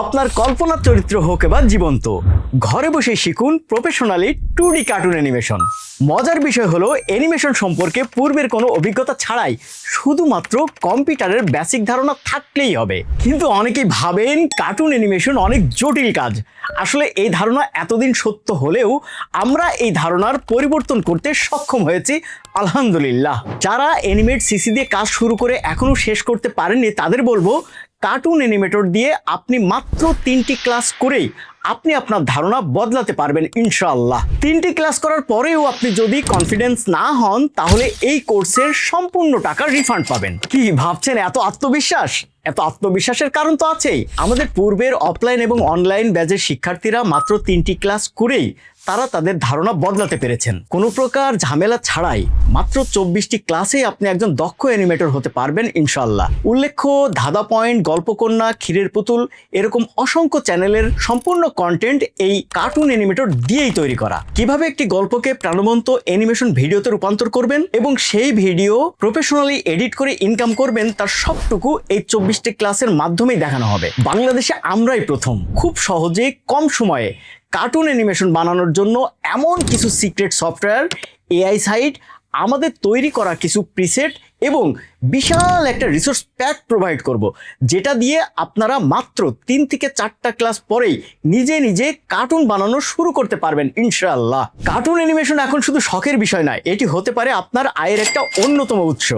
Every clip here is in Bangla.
আপনার কল্পনার চরিত্র হোক বা জীবন্ত, ঘরে বসে শিখুন প্রফেশনালি 2D কার্টুন অ্যানিমেশন। মজার বিষয় হলো অ্যানিমেশন সম্পর্কে পূর্বের কোনো অভিজ্ঞতা ছাড়াই শুধুমাত্র কম্পিউটারের বেসিক ধারণা থাকলেই হবে। কিন্তু অনেকেই ভাবেন কার্টুন অ্যানিমেশন অনেক জটিল কাজ। আসলে এই ধারণা এতদিন সত্য হলেও আমরা এই ধারণার পরিবর্তন করতে সক্ষম হয়েছি আলহামদুলিল্লাহ। যারা অ্যানিমেট সিসি দিয়ে কাজ শুরু করে এখনো শেষ করতে পারেননি তাদের বলবো, কার্টুন অ্যানিমেটর দিয়ে আপনি মাত্র 3টি ক্লাস করেই আপনি আপনার ধারণা বদলাতে পারবেন ইনশাআল্লাহ। 3টি ক্লাস করার পরেও আপনি যদি কনফিডেন্স না হন তাহলে এই কোর্সের সম্পূর্ণ টাকা রিফান্ড পাবেন। কি ভাবছেন এত আত্মবিশ্বাস? এত আত্মবিশ্বাসের কারণ তো আছেই। আমাদের পূর্বের অফলাইন এবং অনলাইন ব্যাচের শিক্ষার্থীরা মাত্র 3টি ক্লাস করেই তারা তাদের ধারণা বদলাতে পেরেছেন, কোনো প্রকার ঝামেলা ছাড়াই। মাত্র 24টি ক্লাসেই আপনি একজন দক্ষ অ্যানিমেটর হতে পারবেন ইনশাআল্লাহ। উল্লেখ্য, ধাঁধা পয়েন্ট, গল্পকন্যা, ক্ষীরের পুতুল এরকম অসংখ্য চ্যানেলের সম্পূর্ণ কন্টেন্ট এই কার্টুন অ্যানিমেটর দিয়েই তৈরি করা। কিভাবে একটি গল্পকে প্রাণবন্ত অ্যানিমেশন ভিডিওতে রূপান্তর করবেন এবং সেই ভিডিও প্রফেশনালি এডিট করে ইনকাম করবেন, তার সবটুকু এই 24টি ক্লাসের মাধ্যমেই দেখানো হবে। বাংলাদেশে আমরাই প্রথম খুব সহজে কম সময়ে কার্টুন অ্যানিমেশন বানানোর জন্য এমন কিছু সিক্রেট সফটওয়্যার, এআই সাইট, আমাদের তৈরি করা কিছু প্রিসেট এবং বিশাল একটা রিসোর্স প্যাক প্রোভাইড করব, যেটা দিয়ে আপনারা মাত্র 3 থেকে 4টা ক্লাস পরেই নিজে নিজে কার্টুন বানানো শুরু করতে পারবেন ইনশাআল্লাহ। কার্টুন অ্যানিমেশন এখন শুধু শখের বিষয় নয়, এটি হতে পারে আপনার আয়ের একটা অন্যতম উৎস।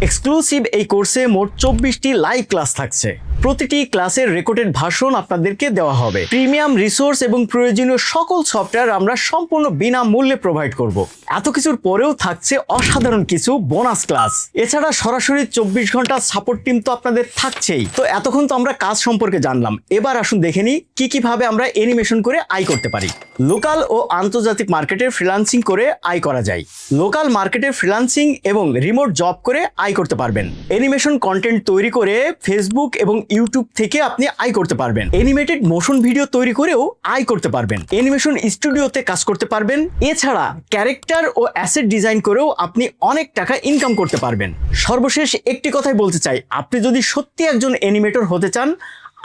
এক্সক্লুসিভ এই কোর্সে মোট 24টি লাইভ ক্লাস থাকছে। প্রতিটি ক্লাসের রেকর্ডেড ভার্সন আপনাদেরকে দেওয়া হবে। প্রিমিয়াম রিসোর্স এবং প্রয়োজনীয় সকল সফটওয়্যার আমরা সম্পূর্ণ বিনামূল্যে প্রোভাইড করব। এত কিছুর পরেও থাকছে অসাধারণ কিছু বোনাস ক্লাস। এছাড়া সরাসরি 24 ঘন্টা সাপোর্ট টিম তো আপনাদের থাকছেই। তো এতক্ষণ তো আমরা কাজ সম্পর্কে জানলাম, এবার আসুন দেখে নিই কিভাবে আমরা অ্যানিমেশন করে আয় করতে পারি। লোকাল ও আন্তর্জাতিক মার্কেটে ফ্রিল্যান্সিং করে আয় করা যায়। লোকাল মার্কেটে ফ্রিল্যান্সিং এবং রিমোট জব করে আয় করতে পারবেন। অ্যানিমেশন কন্টেন্ট তৈরি করে ফেসবুক এবং ইউটিউব থেকে আপনি আয় করতে পারবেন। অ্যানিমেটেড মোশন ভিডিও তৈরি করেও আয় করতে পারবেন। অ্যানিমেশন স্টুডিওতে কাজ করতে পারবেন। এছাড়া ক্যারেক্টার ও অ্যাসেট ডিজাইন করেও আপনি অনেক টাকা ইনকাম করতে পারবেন। সর্বশেষ একটি কথাই বলতে চাই, আপনি যদি সত্যি একজন অ্যানিমেটর হতে চান,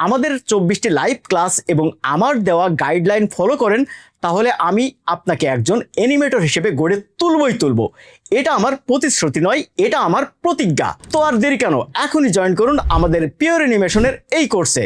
আমাদের 24টি লাইভ ক্লাস এবং আমার দেওয়া গাইডলাইন ফলো করেন, তাহলে আমি আপনাকে একজন অ্যানিমেটর হিসেবে গড়ে তুলব। এটা আমার প্রতিশ্রুতি নয়, এটা আমার প্রতিজ্ঞা। তো আর দেরি কেন, এখনই জয়েন করুন আমাদের পিওর অ্যানিমেশনের এই কোর্সে।